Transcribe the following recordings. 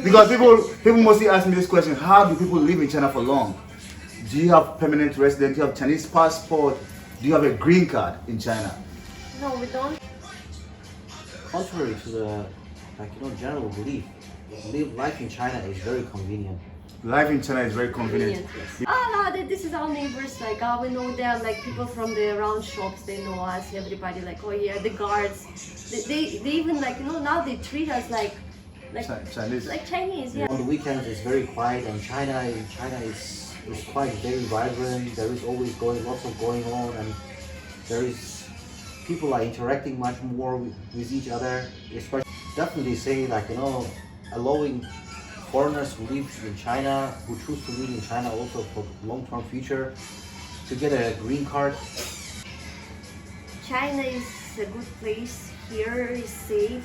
Because people mostly ask me this question: how do people live in China for long? Do you have permanent residence? Do you have Chinese passport? Do you have a green card in China? No, we don't. Contrary to the general belief, live life in China is very convenient. Life in China is very convenient. Yes. Oh no, this is our neighbors. Like, we know them. Like people from the around shops, they know us. Everybody, like, oh yeah, the guards. They even like now they treat us like Chinese. like Chinese. Yeah. On the weekends, it's very quiet, and China is quite very vibrant. There is always lots of going on, and there is people are interacting much more with each other. Especially, definitely say like allowing foreigners who live in China, who choose to live in China also for long-term future, to get a green card. China is a good place. Here is safe.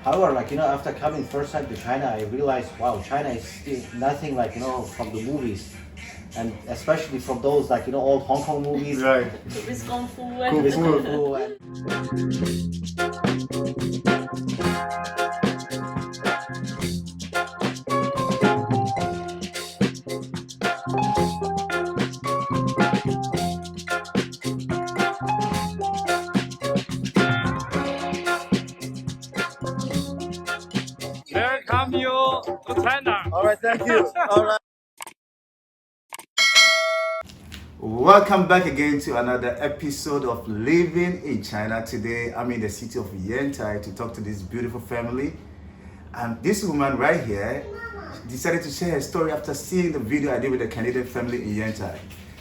However, after coming first time to China, I realized, wow, China is still nothing like from the movies, and especially from those old Hong Kong movies. Right. With Kung Fu With Kung Fu and Welcome you to China. All right, thank you. All right. Welcome back again to another episode of Living in China. Today, I'm in the city of Yantai to talk to this beautiful family. And this woman right here decided to share her story after seeing the video I did with the Canadian family in Yantai.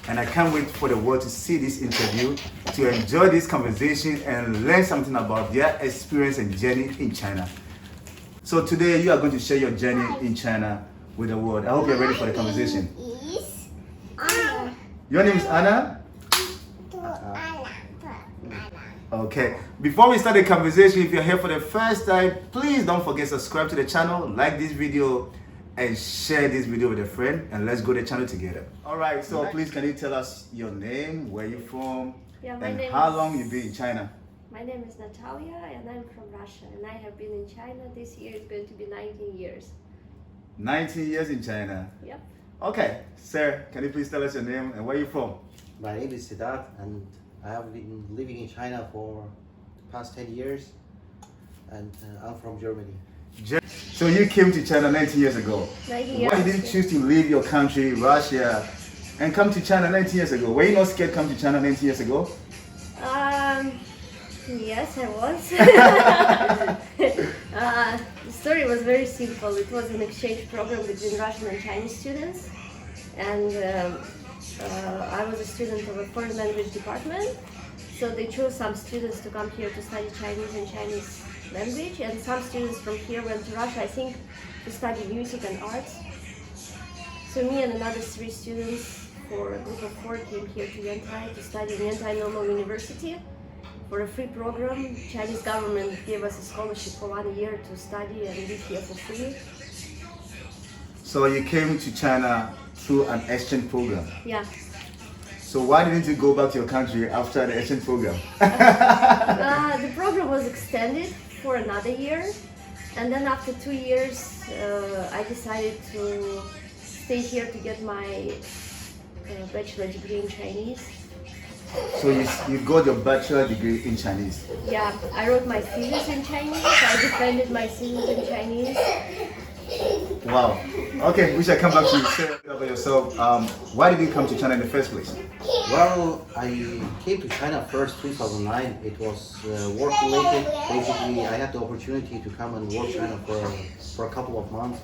And I can't wait for the world to see this interview, to enjoy this conversation and learn something about their experience and journey in China. So today you are going to share your journey in China with the world. I hope you're ready for the conversation. Your name is Anna? Okay. Before we start the conversation, if you're here for the first time, please don't forget to subscribe to the channel, like this video, and share this video with a friend, and let's go to the channel together. All right, so please can you tell us your name, where you're from, Yeah, and how long you've been in China? My name is Natalie and I'm from Russia, and I have been in China. This year is going to be 19 years. 19 years in China. Yep. Okay, sir, can you please tell us your name and where you're from? my name is Siddharth, and I have been living in China for the past 10 years, and I'm from Germany. So you came to China 19 years ago. 19 years. Why did you choose to leave your country, Russia, and come to China 19 years ago? Were you not scared to come to China 19 years ago? Yes, I was. The story was very simple. It was an exchange program between Russian and Chinese students, and I was a student of a foreign language department. So they chose some students to come here to study Chinese and Chinese language, and some students from here went to Russia, I think, to study music and arts. So me and another 3 students for a group of 4 came here to Yantai to study in Yantai Normal University for a free program. Chinese government gave us a scholarship for 1 year to study and live here for free. So you came to China through an exchange program. Yeah. So why didn't you go back to your country after the exchange program? The program was extended for another year, and then after 2 years I decided to stay here to get my bachelor degree in Chinese. So you got your bachelor degree in Chinese. Yeah, I wrote my thesis in Chinese, I defended my thesis in Chinese. Wow. Okay, we shall come back to you. Say about yourself. Why did you come to China in the first place? Well, I came to China first 2009. It was work related. Basically, I had the opportunity to come and work China for a couple of months.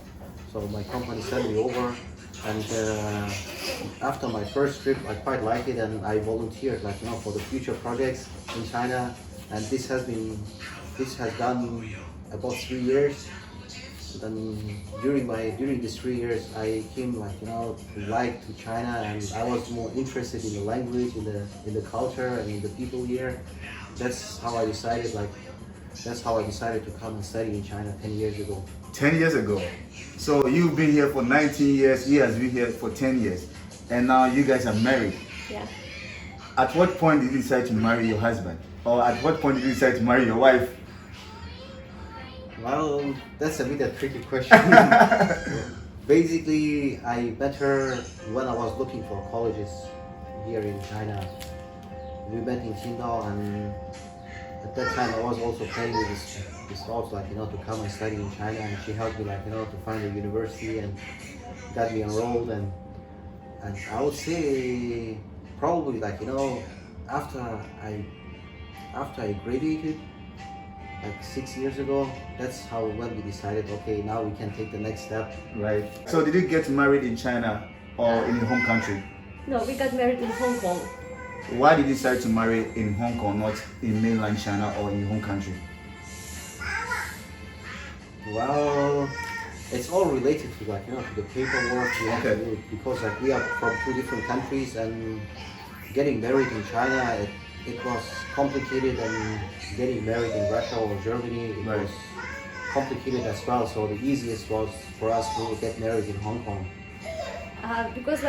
So my company sent me over, and after my first trip, I quite liked it, and I volunteered, for the future projects in China. And this has done about 3 years. Then during these 3 years, I came to China, and I was more interested in the language, in the culture, and in the people here. That's how I decided to come and study in China 10 years ago. 10 years ago. So you've been here for 19 years, he has been here for 10 years. And now you guys are married. Yeah. At what point did you decide to marry your husband? Or at what point did you decide to marry your wife? Well, that's a bit a tricky question. Basically, I met her when I was looking for colleges here in China. We met in Qingdao, and at that time I was also playing with this thoughts like to come and study in China, and she helped me to find a university and got me enrolled, and I would say probably after I graduated like 6 years ago, that's how when we decided, okay, now we can take the next step. Right. So did you get married in China or in your home country? No, we got married in Hong Kong. Why did you decide to marry in Hong Kong, not in mainland China or in your home country? Well, it's all related to to the paperwork we have to Okay. do, because we are from two different countries, and getting married in China, it was complicated, and getting married in Russia or Germany, it Right. was complicated as well. So the easiest was for us to get married in Hong Kong. Because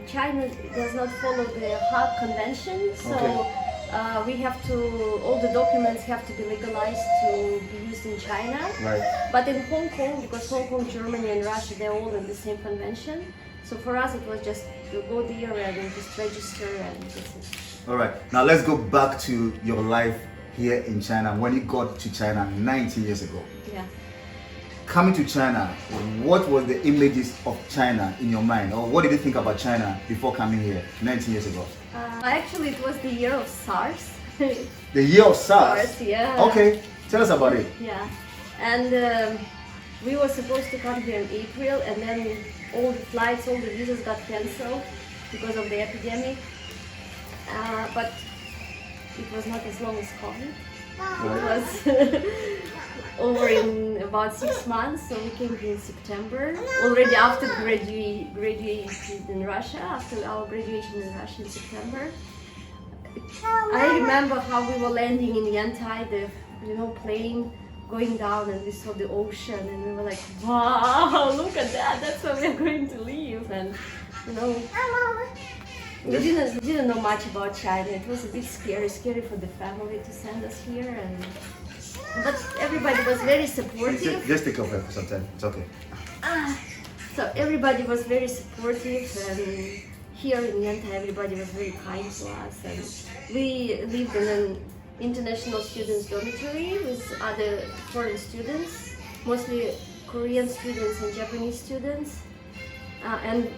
China does not follow the Hague Convention, so Okay. we have to, all the documents have to be legalized to be used in China. Right. But in Hong Kong, because Hong Kong, Germany and Russia, they're all in the same convention. So for us it was just to go there and just register and that's it. All right. Now let's go back to your life here in China when you got to China 19 years ago. Yeah. Coming to China, what was the images of China in your mind, or what did you think about China before coming here 19 years ago? Actually it was the year of SARS. The year of SARS. SARS, yeah. Okay, tell us about it. Yeah, and we were supposed to come here in April, and then all the flights, all the visas got cancelled because of the epidemic. But it was not as long as COVID. It was over in about 6 months, so we came here in September. Already after graduated in Russia, after our graduation in Russia in September. I remember how we were landing in Yantai, the plane going down, and we saw the ocean, and we were like, wow, look at that, that's where we're going to live. And we didn't know much about China. It was a bit scary for the family to send us here, but everybody was very supportive. Just take off for some time. It's okay. So everybody was very supportive, and here in Yantai everybody was very kind to us, and we lived in an international students dormitory with other foreign students, mostly Korean students and Japanese students, and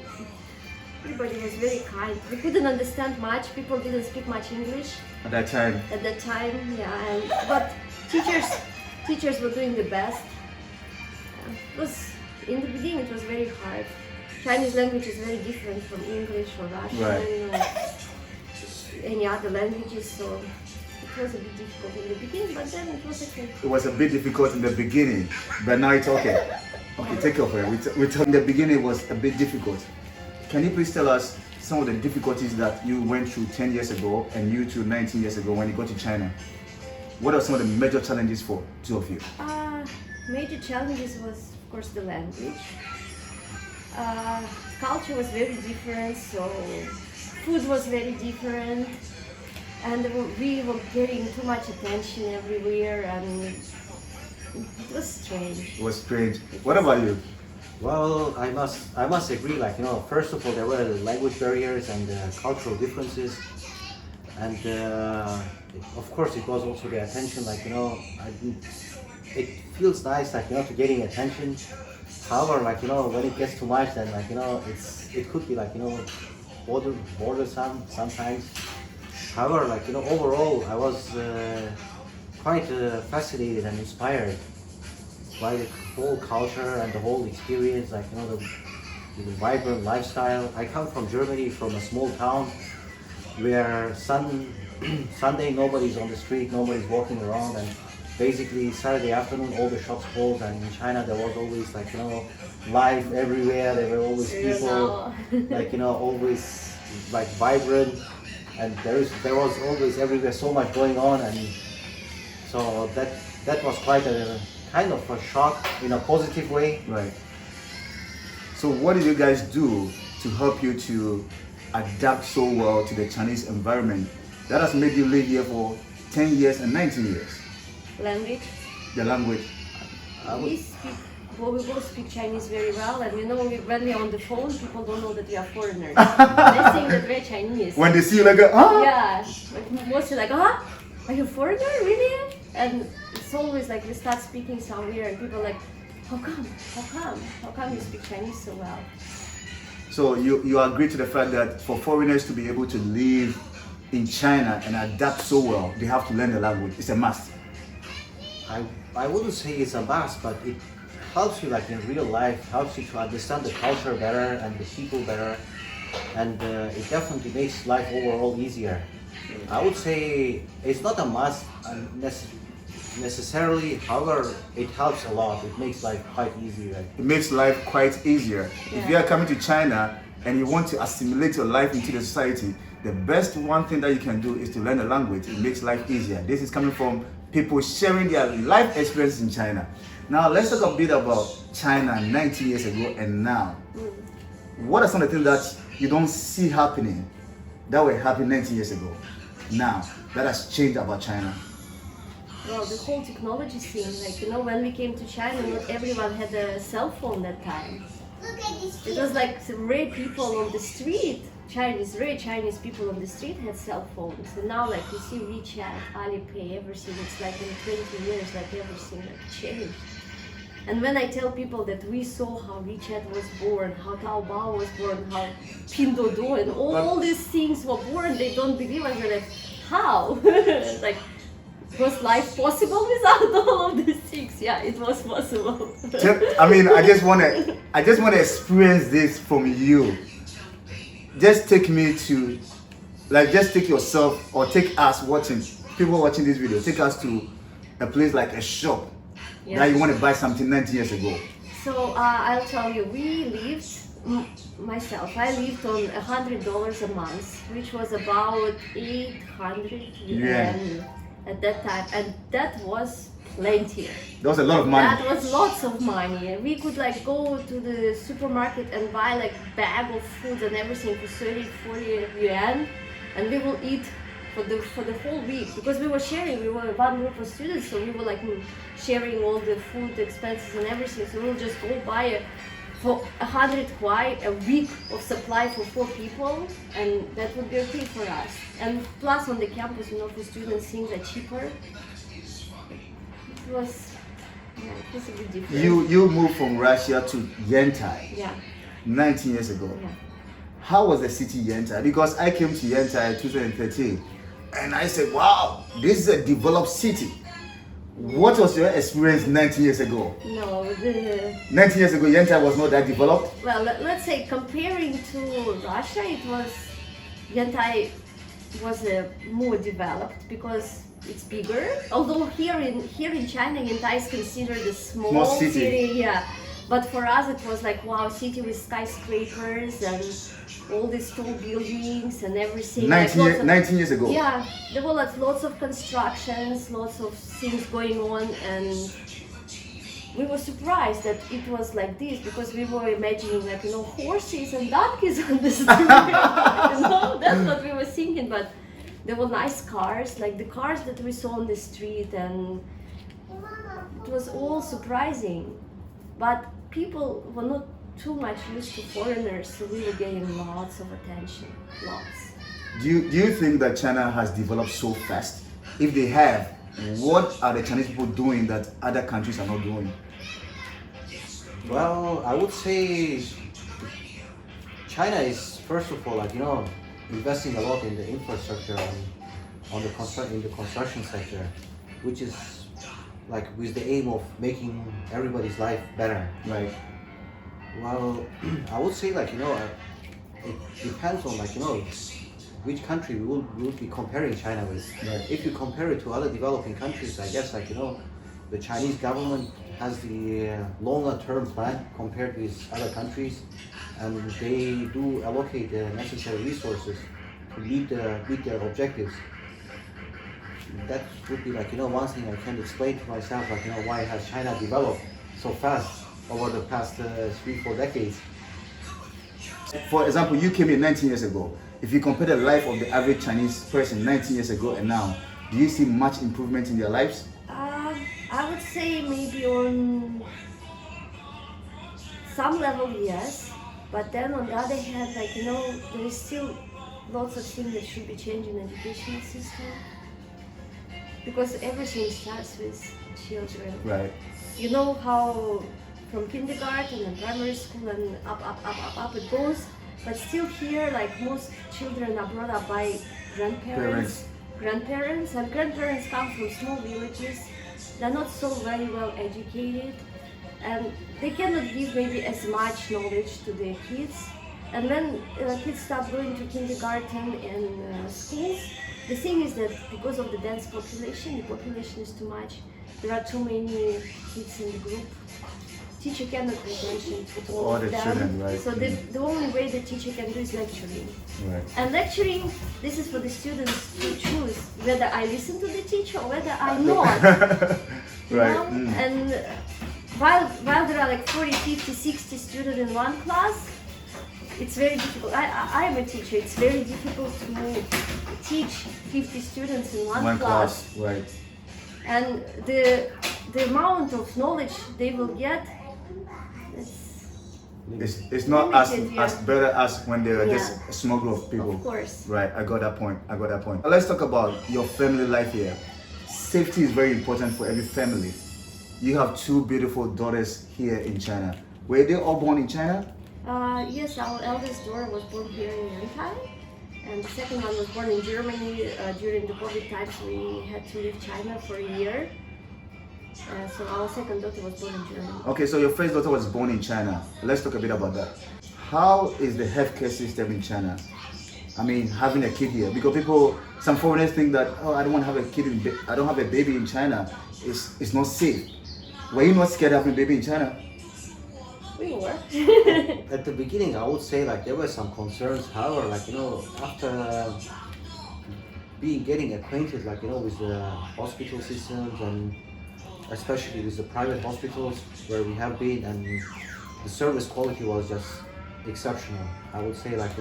everybody was very kind. We couldn't understand much, people didn't speak much English At that time. at that time, yeah, but teachers were doing the best. In the beginning it was very hard. Chinese language is very different from English or Russian or any other languages, so it was a bit difficult in the beginning, but then it was okay. It was a bit difficult in the beginning, but now it's okay. Okay, take off. In the beginning it was a bit difficult. Can you please tell us some of the difficulties that you went through 10 years ago and you too 19 years ago when you got to China? What are some of the major challenges for two of you? Major challenges was, of course, the language. Culture was very different, so food was very different, and we were getting too much attention everywhere, and it was strange. It was strange. What about you? Well, I must agree. First of all, there were the language barriers and cultural differences, and of course, it was also the attention. It feels nice, to getting attention. However, when it gets too much, then it could be bothersome sometimes. However, overall, I was quite fascinated and inspired by the whole culture and the whole experience, the vibrant lifestyle. I come from Germany, from a small town where Sunday nobody's on the street, nobody's walking around, and basically Saturday afternoon all the shops closed, and in China there was always life everywhere. There were always people, always vibrant, and there was always everywhere so much going on, and so that was quite a kind of a shock in a positive way. Right. So what did you guys do to help you to adapt so well to the Chinese environment that has made you live here for 10 years and 19 years? Language. The language. We speak, well, we both speak Chinese very well, and when we're on the phone, people don't know that we are foreigners. They think that we're Chinese. When they see you, like, Yeah, like mostly like, are you a foreigner, really? And it's always like we start speaking somewhere, and people are like, how come you speak Chinese so well? So you agree to the fact that for foreigners to be able to live in China and adapt so well, they have to learn the language. It's a must. I wouldn't say it's a must, but it helps you like in real life, helps you to understand the culture better and the people better, and it definitely makes life overall easier. I would say it's not a must necessarily, however, it helps a lot. It makes life quite easier. It makes life quite easier. If you are coming to China and you want to assimilate your life into the society, the best one thing that you can do is to learn the language. It makes life easier. This is coming from people sharing their life experiences in China. Now let's talk a bit about China 19 years ago and now. What are some of the things that you don't see happening that were happening 19 years ago now that has changed about China? Well, the whole technology scene, like, when we came to China, not everyone had a cell phone that time. It was like some rare people on the street, rare Chinese people on the street had cell phones. And now, like, you see WeChat, Alipay, everything, it's like in 20 years, like everything changed. And when I tell people that we saw how WeChat was born, how Taobao was born, how Pinduoduo and all these things were born, they don't believe us. They're like, how? Like, was life possible without all of these things? Yeah, it was possible. I mean, I just want to experience this from you. Just take me to, like, just take yourself or take us people watching this video, take us to a place like a shop that you want to buy something 19 years ago. So I'll tell you, I lived on $100 a month, which was about 800 yuan at that time, and that was plenty. That was a lot of money. That was lots of money. We could like go to the supermarket and buy like bag of food and everything for 30, 40 yuan, and we will eat for the whole week, because we were one group of students, so we were like sharing all the food expenses and everything. So we'll just go buy for 100 kwai a week of supply for 4 people, and that would be okay for us. And plus on the campus, for students things are cheaper. It was a bit different. You moved from Russia to Yantai. Yeah. 19 years ago. Yeah. How was the city Yantai? Because I came to Yantai in 2013 and I said, wow, this is a developed city. What was your experience 19 years ago? No, 19 years ago, Yantai was not that developed? well, let's say comparing to Russia, Yantai was more developed because it's bigger. Although here in China, Yantai is considered a small city. Yeah. But for us, it was like, wow, city with skyscrapers and all these tall buildings and everything. 19 years ago? Yeah, there were lots of constructions, lots of things going on, and we were surprised that it was like this, because we were imagining horses and donkeys on the street. That's what we were thinking. But there were nice cars, like the cars that we saw on the street, and it was all surprising. But people were not too much used to foreigners, so we were getting lots of attention, lots. Do you think that China has developed so fast? If they have, what are the Chinese people doing that other countries are not doing? Well, I would say China is, first of all, investing a lot in the infrastructure and in the construction sector, which is with the aim of making everybody's life better. Right. Well, I would say it depends on which country we will be comparing China with. Right. If you compare it to other developing countries, I guess the Chinese government has the longer term plan compared with other countries, and they do allocate the necessary resources to meet their objectives. That would be one thing I can explain to myself, why has China developed so fast over the past 3-4 decades. For example, you came here 19 years ago. If you compare the life of the average Chinese person 19 years ago and now, do you see much improvement in their lives? I would say maybe on some level, yes. But then on the other hand, like, there is still lots of things that should be changed in the educational system. Because everything starts with children. Right. You know how from kindergarten and primary school and up it goes. But still here, like most children are brought up by grandparents. And grandparents come from small villages. They're not so very well educated. And they cannot give maybe as much knowledge to their kids. And when kids start going to kindergarten and schools, the thing is that because of the dense population, the population is too much. There are too many kids in the group. Teacher cannot pay attention to all the of them. children, right? So the only way the teacher can do is lecturing. Right. And lecturing, this is for the students to choose whether I listen to the teacher or whether I not. Right. And while there are like 40, 50, 60 students in one class, it's very difficult. I am a teacher. It's very difficult to teach 50 students in one class. Right. And the amount of knowledge they will get, It's not as limited, yeah. as better as when they're Yeah. just a small group of people. of course. Right, I got that point. Let's talk about your family life here. Safety is very important for every family. You have two beautiful daughters here in China. Were they all born in China? Yes, our eldest daughter was born here in Yantai, and the second one was born in Germany. During the COVID times, we had to leave China for a year. So our second daughter was born in Germany. Okay, so your first daughter was born in China. Let's talk a bit about that. How is the healthcare system in China? I mean, having a kid here, because some foreigners think that, oh, I don't want to have a kid, I don't have a baby in China. It's not safe. Were you not scared of having a baby in China? We were. At the beginning, I would say like there were some concerns. However, like after getting acquainted, like with the hospital systems and especially with the private hospitals where we have been, and the service quality was just exceptional. I would say like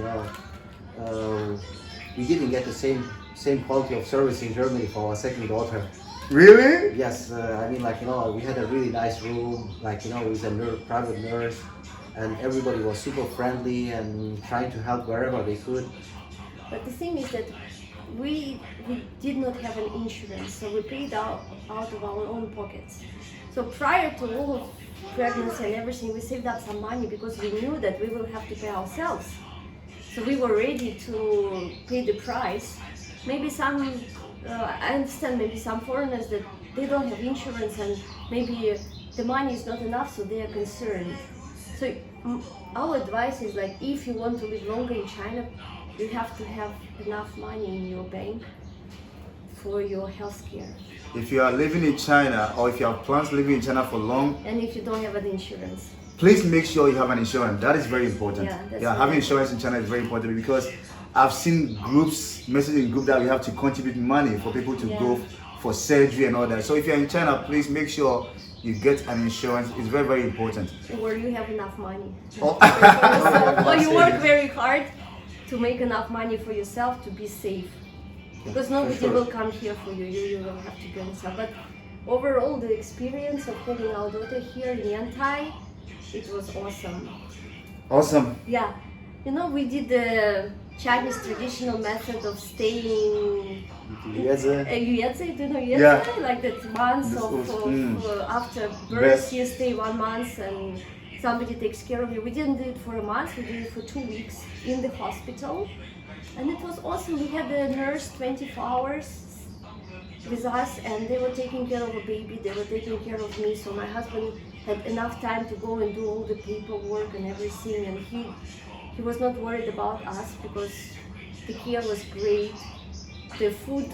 we didn't get the same quality of service in Germany for our second daughter. Really? Yes, I mean like we had a really nice room, like with a private nurse, and everybody was super friendly and trying to help wherever they could. But the thing is that we did not have an insurance, so we paid out of our own pockets. So prior to all of pregnancy and everything, we saved up some money because we knew that we will have to pay ourselves. So we were ready to pay the price. Maybe I understand maybe some foreigners that they don't have insurance and maybe the money is not enough, so they are concerned. So our advice is like, if you want to live longer in China, you have to have enough money in your bank for your health care. If you are living in China or if you have plans living in China for long, And if you don't have an insurance. please make sure you have an insurance. That is very important. Yeah, that's having very insurance in China is very important because I've seen messaging in group that we have to contribute money for people to Yeah. go for surgery and all that. So if you're in China, please make sure you get an insurance. It's very, very important. Or you have enough money. Oh. Or you work very hard to make enough money for yourself to be safe. Because nobody sure. will come here for you, you will have to go yourself. But overall, the experience of having our daughter here in Yantai, it was awesome. Awesome. Yeah, we did the Chinese traditional method of staying. Yueze, do you know Yueze? Yeah. Like that month after birth, you stay 1 month and somebody takes care of you. We didn't do it for a month, we did it for 2 weeks in the hospital. And it was awesome. We had a nurse 24 hours with us and they were taking care of a baby, they were taking care of me. So my husband had enough time to go and do all the paperwork and everything, and he was not worried about us because the care was great. The food,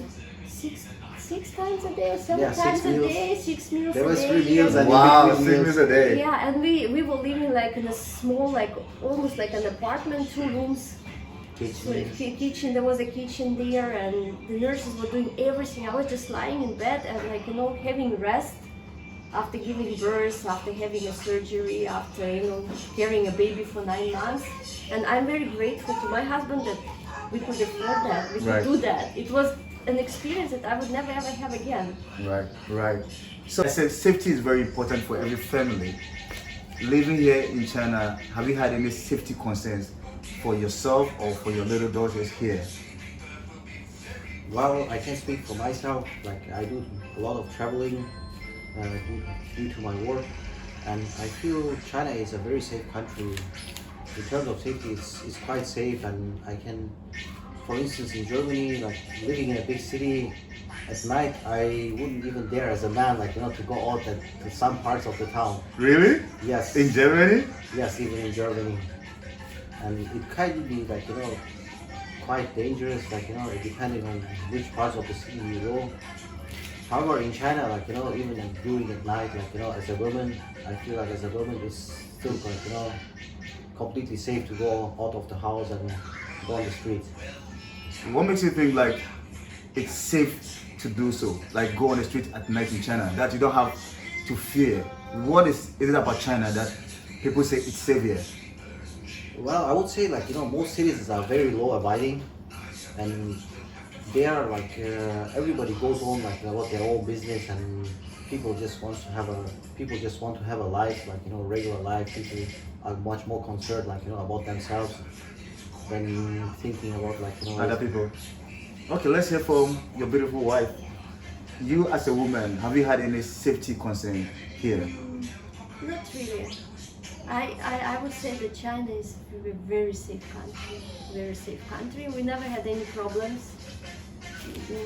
six times a day or seven times a day, 6 meals a day. There was 3 meals and Wow, 6 6 meals a day. Yeah, and we were living like in a small, like almost like an apartment, 2 rooms. Kitchen, there was a kitchen there, and the nurses were doing everything. I was just lying in bed and having rest after giving birth, after having a surgery, after carrying a baby for 9 months. And I'm very grateful to my husband that we could afford that, we could do that. It was an experience that I would never ever have again. Right, right. So I said safety is very important for every family. Living here in China, have you had any safety concerns for yourself or for your little daughters here? Well, I can speak for myself. Like I do a lot of traveling due to my work, and I feel China is a very safe country. In terms of safety, it's quite safe, and I can, for instance, in Germany, like living in a big city, at night I wouldn't even dare as a man, like to go out to some parts of the town. Really? Yes. In Germany? Yes, even in Germany, and it can be like quite dangerous, like depending on which parts of the city you go. However, in China, like even during the night, like as a woman, I feel like as a woman it's still like completely safe to go out of the house and go on the streets. What makes you think like it's safe to do so? Like go on the street at night in China, that you don't have to fear. What is it about China that people say it's safe here? Well, I would say like most citizens are very law abiding, and they are like everybody goes on like about their own business, and people just want to have a life, like regular life. People are much more concerned like about themselves than thinking about like Other people. Okay, let's hear from your beautiful wife. You as a woman, have you had any safety concern here? Not really. I would say that China is a very safe country. Very safe country. We never had any problems.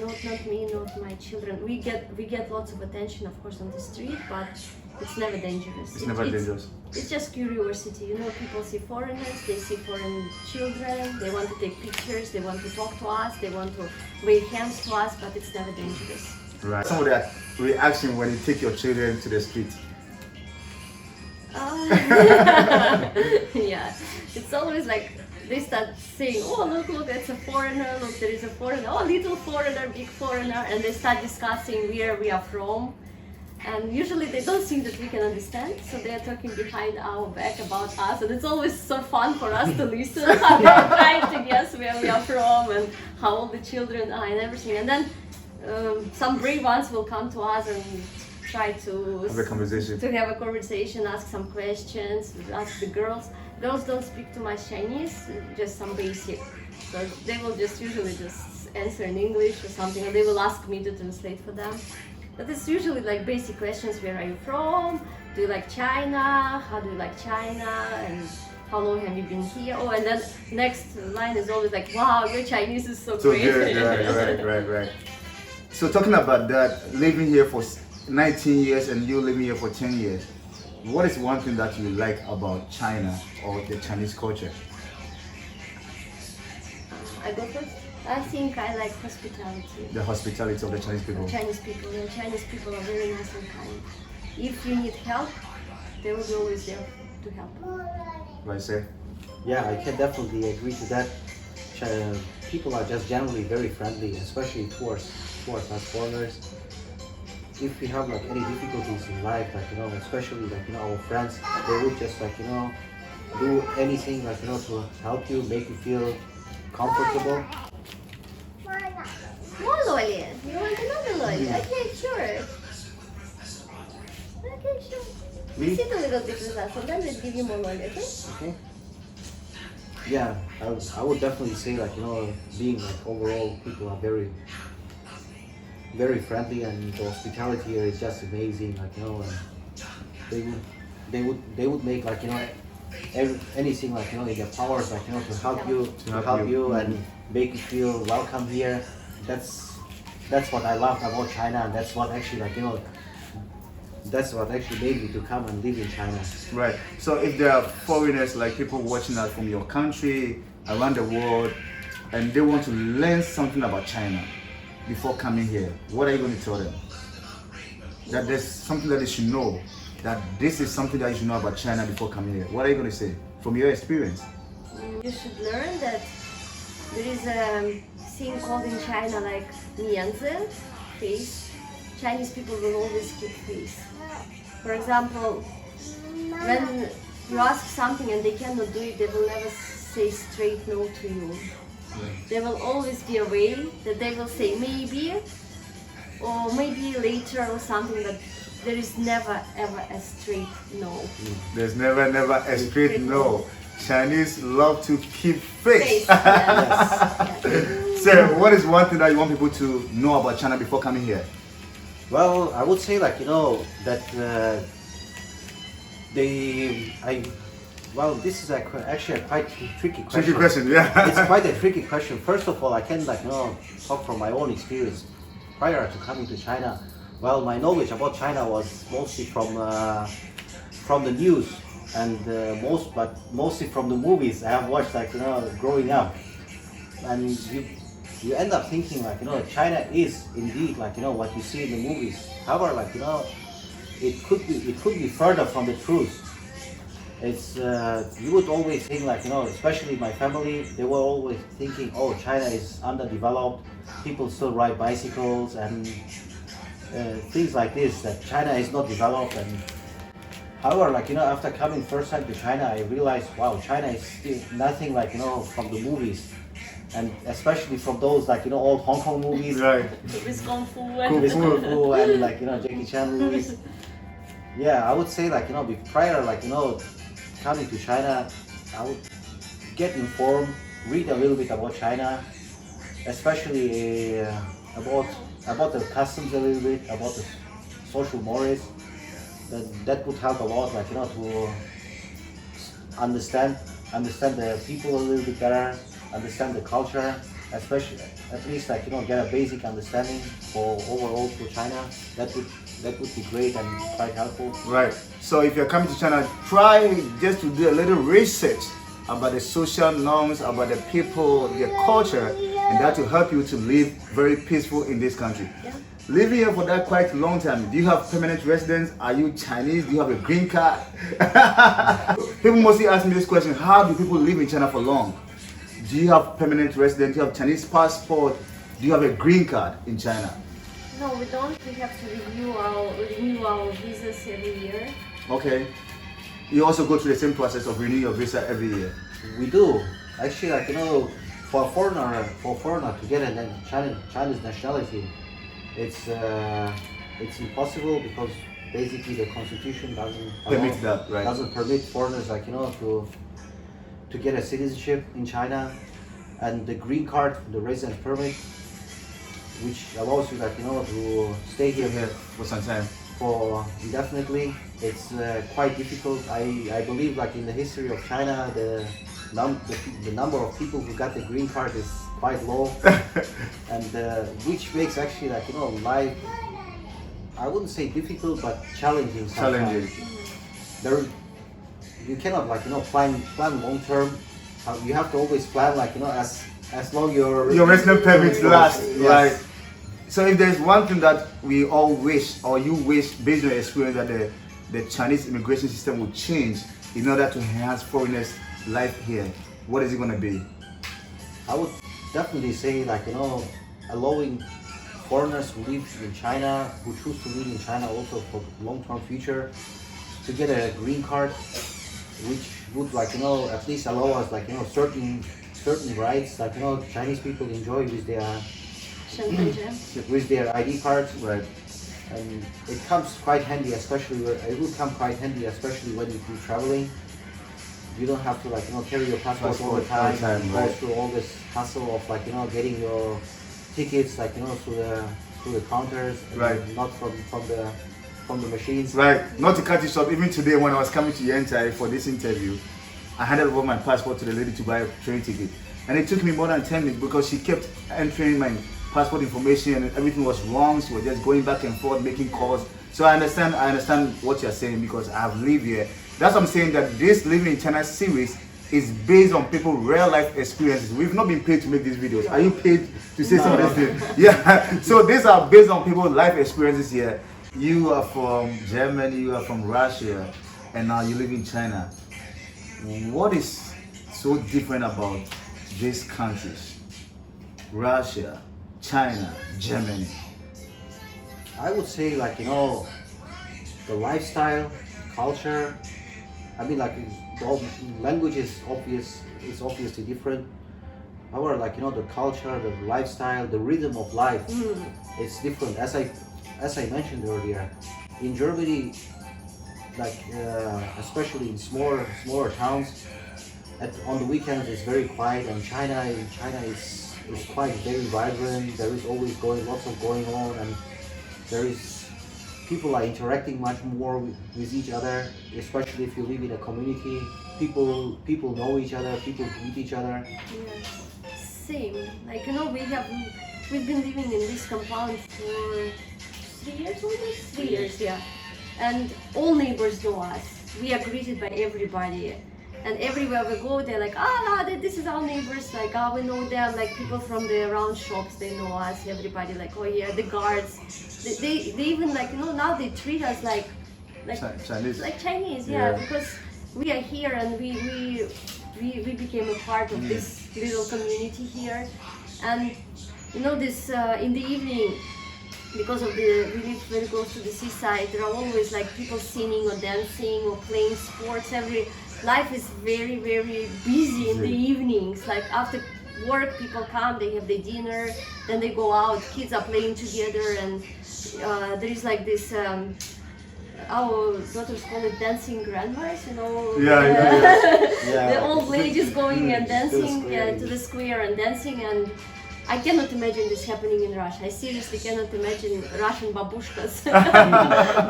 Not me, not my children. We get lots of attention, of course, on the street, but it's never dangerous. It's never dangerous. It's just curiosity. People see foreigners, they see foreign children, they want to take pictures, they want to talk to us, they want to wave hands to us, but it's never dangerous. Right. Some of that reaction when you take your children to the street. Yeah, it's always like they start saying, "Oh, look, that's a foreigner. Look, there is a foreigner. Oh, little foreigner, big foreigner," and they start discussing where we are from. And usually they don't think that we can understand, so they are talking behind our back about us, and it's always so fun for us to listen. They're trying to guess where we are from and how old the children are and everything. And then some brave ones will come to us and try to have a conversation, ask some questions, ask the girls. Girls don't speak too much Chinese, just some basic. So they will usually just answer in English or something, and they will ask me to translate for them. But it's usually like basic questions: where are you from? Do you like China? How do you like China? And how long have you been here? Oh, and then next line is always like, wow, your Chinese is so great. Good, right. So talking about that, living here for 19 years and you living here for 10 years, what is one thing that you like about China or the Chinese culture? I go first. I think I like hospitality. The hospitality of the Chinese people. Chinese people. The Chinese people are very nice and kind. If you need help, they will be always there to help. Right, sir? Yeah, I can definitely agree to that. People are just generally very friendly, especially towards us foreigners. If we have like any difficulties in life, like especially like our friends, they would just like do anything like to help you, make you feel comfortable. More lolly. You want another lolly? Okay, sure. Okay, sure. Me? Sit a little bit with us, and then we'll give you more lolly, okay? Okay. Yeah, I would definitely say like being like overall people are very very friendly, and the hospitality here is just amazing. Like and they would make like anything like in their powers like to help you and make you feel welcome here. That's what I love about China, and that's what actually that's what actually made me to come and live in China. Right. So if there are foreigners, like people watching us from your country, around the world, and they want to learn something about China before coming here, what are you going to tell them? That there's something that they should know, that this is something that you should know about China before coming here. What are you going to say from your experience? You should learn that there is a thing called in China like mianzi, face. Chinese people will always keep face. For example, when you ask something and they cannot do it, they will never say straight no to you. There will always be a way that they will say maybe, or maybe later or something, but there is never ever a straight no. There's never a straight no. Chinese love to keep face. Yes. So, what is one thing that you want people to know about China before coming here? Well, I would say that this is actually a quite tricky question. Tricky question, yeah. It's quite a tricky question. First of all, I can talk from my own experience prior to coming to China. Well, my knowledge about China was mostly from the news and mostly from the movies I have watched growing up. And you end up thinking China is indeed what you see in the movies. However, it could be further from the truth. It's you would always think especially my family, they were always thinking, oh, China is underdeveloped, people still ride bicycles and things like this, that China is not developed. And however, after coming first time to China, I realized, wow, China is still nothing from the movies, and especially from those old Hong Kong movies, Right. With Kung Fu Kung Fu and Jackie Chan movies. Yeah, I would say prior coming to China, I would get informed, read a little bit about China, especially about the customs a little bit, about the social mores. That would help a lot, to understand the people a little bit better, understand the culture, especially at least get a basic understanding for overall for China. That would be great and quite helpful. Right. So if you're coming to China, try just to do a little research about the social norms, about the people, their culture, and that will help you to live very peaceful in this country. Yeah. Living here for that quite long time, do you have permanent residence? Are you Chinese? Do you have a green card? People mostly ask me this question: how do people live in China for long? Do you have permanent residence? Do you have Chinese passport? Do you have a green card in China? No, we don't. We have to renew our visas every year. Okay. You also go through the same process of renewing your visa every year. We do. Actually, for a foreigner to get a Chinese nationality, it's impossible because basically the constitution doesn't permit foreigners to get a citizenship in China, and the green card, the residence permit, which allows you to stay here For some time. for indefinitely. It's quite difficult. I believe in the history of China, the number of people who got the green card is quite low, and which makes actually life, I wouldn't say difficult, but challenging sometimes. You cannot plan long term. You have to always plan as long your resident permits last. Yes. Right. So if there's one thing that we all wish, or you wish, based on your experience, that the Chinese immigration system would change in order to enhance foreigners' life here, what is it going to be? I would definitely say allowing foreigners who live in China, who choose to live in China also for long-term future, to get a green card, which would at least allow us certain rights Chinese people enjoy with their ID cards. Right. And it comes quite handy, especially when you do traveling. You don't have to carry your passport all the time, and go right. through all this hassle of getting your tickets through the counters, and Right. not from the machines. Right. Not to cut you short, even today when I was coming to Yantai for this interview, I handed over my passport to the lady to buy a train ticket. And it took me more than 10 minutes because she kept entering my passport information and everything was wrong. She was just going back and forth, making calls. So I understand what you're saying because I have lived here. That's what I'm saying, that this Living in China series is based on people's real life experiences. We've not been paid to make these videos. Are you paid to say some of these things? Yeah. So these are based on people's life experiences here. You are from Germany, you are from Russia, and now you live in China. What is so different about these countries? Russia, China, Germany. I would say the lifestyle, culture. I mean the language is obviously different. our like the culture, the lifestyle, the rhythm of life, it's different. As I mentioned earlier, in Germany, like especially in smaller towns, on the weekends it's very quiet, and China is quite very vibrant. There is always lots of going on, and there is people are interacting much more with each other, especially if you live in a community. People know each other, people meet each other. Yeah. Same. Like we've been living in this compound for 3 years almost. 3 years, yeah. And all neighbors know us. We are greeted by everybody. And everywhere we go, they're like, this is our neighbors. Like, we know them. Like people from the around shops, they know us. Everybody like, oh yeah, the guards. They even like now they treat us like Chinese. like Chinese, Yeah. because we are here and we became a part of this little community here. And this in the evening, because of we live very close to the seaside, there are always like people singing or dancing or playing sports. Life is very, very busy in the evenings. Like after work, people come, they have their dinner, then they go out, kids are playing together, and there is like this, our daughters call it dancing grandmas, Yeah. the old ladies going and dancing square. to the square and dancing. And I cannot imagine this happening in Russia. I seriously cannot imagine Russian babushkas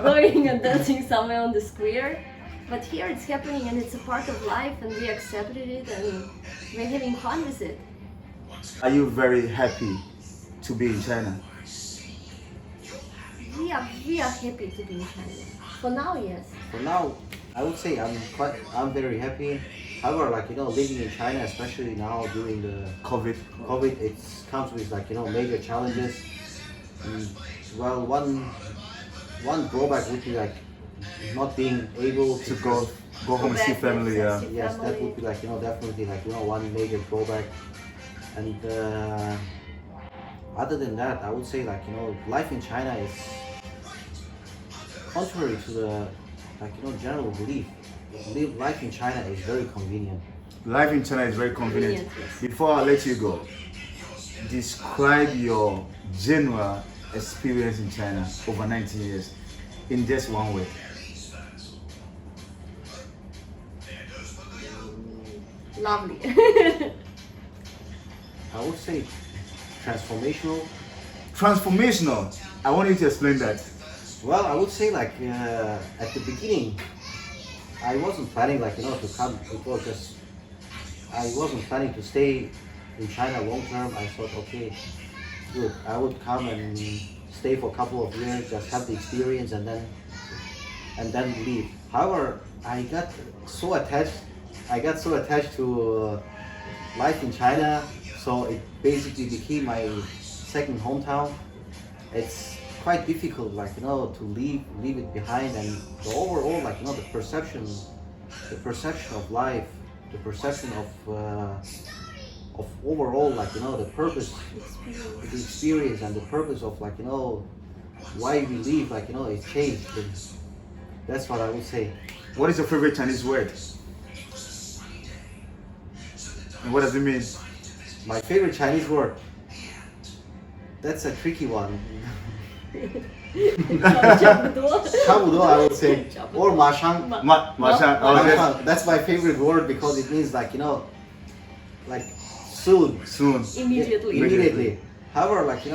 going and dancing somewhere on the square. But here it's happening, and it's a part of life, and we accepted it, and we're having fun with it. Are you very happy to be in China? We are happy to be in China. For now, yes. For now, I would say I'm very happy. However, like living in China, especially now during the COVID. it comes with like major challenges. Well, one drawback would be like not being able To go home and see back, family. yes, Yeah. Yes, that family. would be like definitely like one major drawback. And other than that, I would say like life in China is contrary to the like general belief. Life in China is very convenient. Life in China is very convenient. Yes. Before I let you go, describe your general experience in China over 19 years in just one word. Lovely. I would say transformational. Transformational. I want you to explain that. Well, I would say like at the beginning, I wasn't planning like to come. It was just I wasn't planning to stay in China long term. I thought, okay, good. I would come and stay for a couple of years, just have the experience, and then leave. However, I got so attached. I got so attached to life in China, so it basically became my second hometown. It's quite difficult, like to leave it behind, and the overall, like the perception of life, the perception of overall, like the purpose, the experience, and the purpose of like why we live, like it changed. And that's what I would say. What is your favorite Chinese word? And what does it mean? My favorite Chinese word. That's a tricky one. 差不多。差不多, I would say, or 马上. Mashan. Oh, yes. 马上. That's my favorite word because it means like like soon. Soon. Immediately. However, like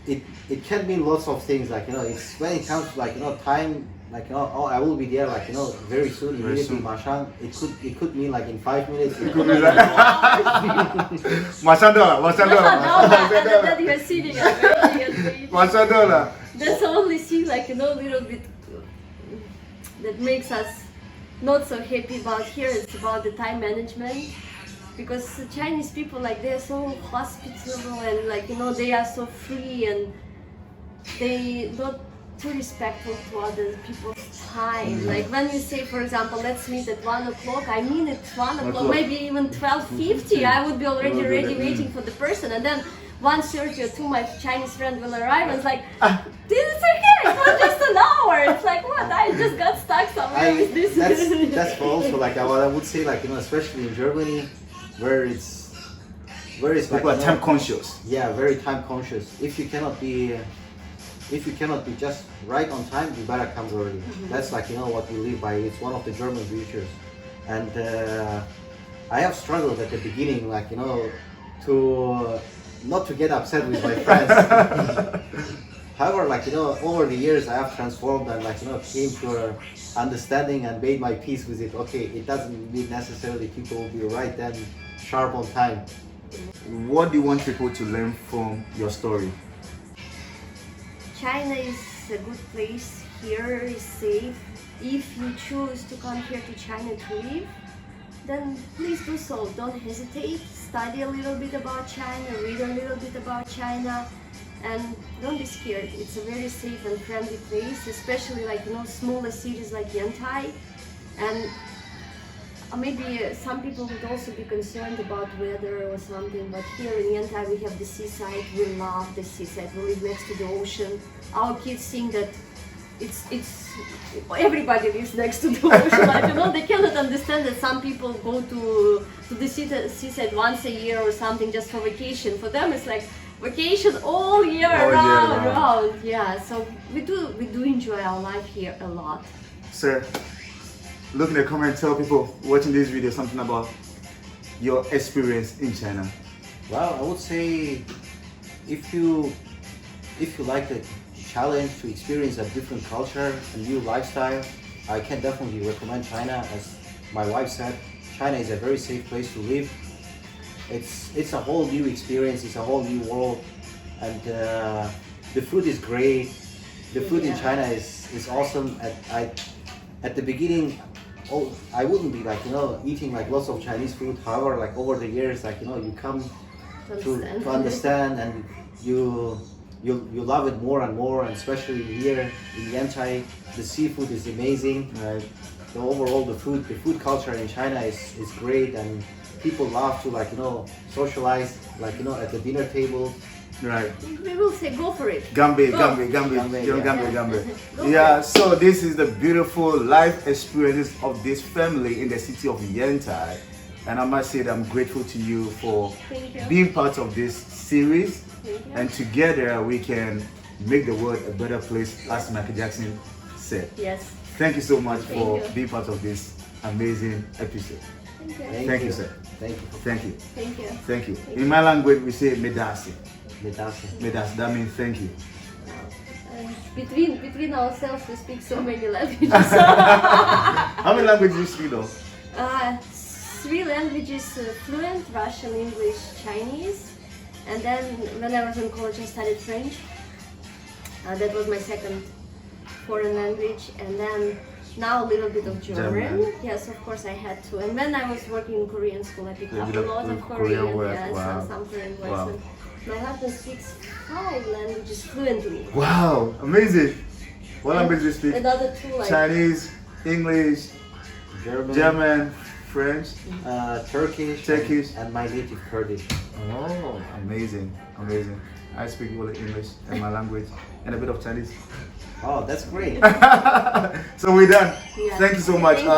it can mean lots of things. Like it's when it comes to like time. Like oh, I will be there. Like very soon. Very Immediately, soon. 马上. It could mean like in 5 minutes. It could be like 马上到了，马上到了， That you are sitting and waiting and waiting. 马上到了。 That's the only thing, like little bit that makes us not so happy about here. It's about the time management, because the Chinese people, like they're so hospitable, and like they are so free, and they not too respectful to other people's time. Like when you say, for example, let's meet at 1 o'clock, I mean it's 1 o'clock, maybe even 12:50. I would be already ready waiting for the person, and then 1:30 or 2 my Chinese friend will arrive and it's like, this is okay, it was just an hour. It's like, what? I just got stuck somewhere with this. That's also like what I would say, like especially in Germany, where it's like, People are you know, time conscious. yeah, very time conscious. If you cannot be just right on time, you better come early. That's like, you know, what we live by. It's one of the German virtues, and I have struggled at the beginning, like, you know, to not to get upset with my friends. However, like, you know, over the years I have transformed and, like, you know, came to a understanding and made my peace with it. Okay, it doesn't mean necessarily people will be right then, sharp on time. What do you want people to learn from your story? China is a good place. Here is safe. If you choose to come here to China to live, then please do so. Don't hesitate. Study a little bit about China, read a little bit about China, and don't be scared. It's a very safe and friendly place, especially, like, you know, smaller cities like Yantai. And maybe some people would also be concerned about weather or something, but here in Yantai we have the seaside. We love the seaside. We live next to the ocean. Our kids think that it's everybody lives next to the ocean. Like, you know, they cannot understand that some people go to the seaside once a year or something just for vacation. For them it's like vacation all year round. Yeah, so we do enjoy our life here a lot. Sir, look in the comment, tell people watching this video something about your experience in China. Well, I would say if you like the challenge to experience a different culture, a new lifestyle, I can definitely recommend China. As my wife said, China is a very safe place to live. It's a whole new experience. It's a whole new world, and the food is great. The food in China is awesome. At the beginning, I wouldn't be, like, you know, eating like lots of Chinese food. However, like, over the years, like, you know, you come to understand, and you love it more and more. And especially here in Yantai, the seafood is amazing. The overall the food culture in China is great, and people love to, like, you know, socialize, like, you know, at the dinner table. Right. We will say go for it. Gambe. Go Yeah, so this is the beautiful life experiences of this family in the city of Yantai. And I must say that I'm grateful to you for Thank you. being part of this series. Thank you. And together we can make the world a better place, as Michael Jackson said. Yes. Thank you so much Thank for you. being part of this amazing episode. Thank you. Thank you, sir. Thank you. Thank you. Thank you. Thank you. In my language, we say medasi. Medasi. Medasi, that means thank you. Between ourselves, we speak so many languages. How many languages do you speak though? 3 languages fluent: Russian, English, Chinese. And then when I was in college, I studied French. That was my second foreign language. And then now a little bit of German. Yes, of course I had to. And when I was working in Korean school, I picked up a lot of Korean. words. Yes, Wow. and some Korean words. Wow. And my husband speaks 5 languages fluently. Wow, amazing. What language do you speak? Another 2 like Chinese, English, German, French. Turkish, and my native Kurdish. Oh, amazing, amazing. I speak only English and my language and a bit of Chinese. Oh, that's great. So we're done. Yeah. Thank you so much. Thank you.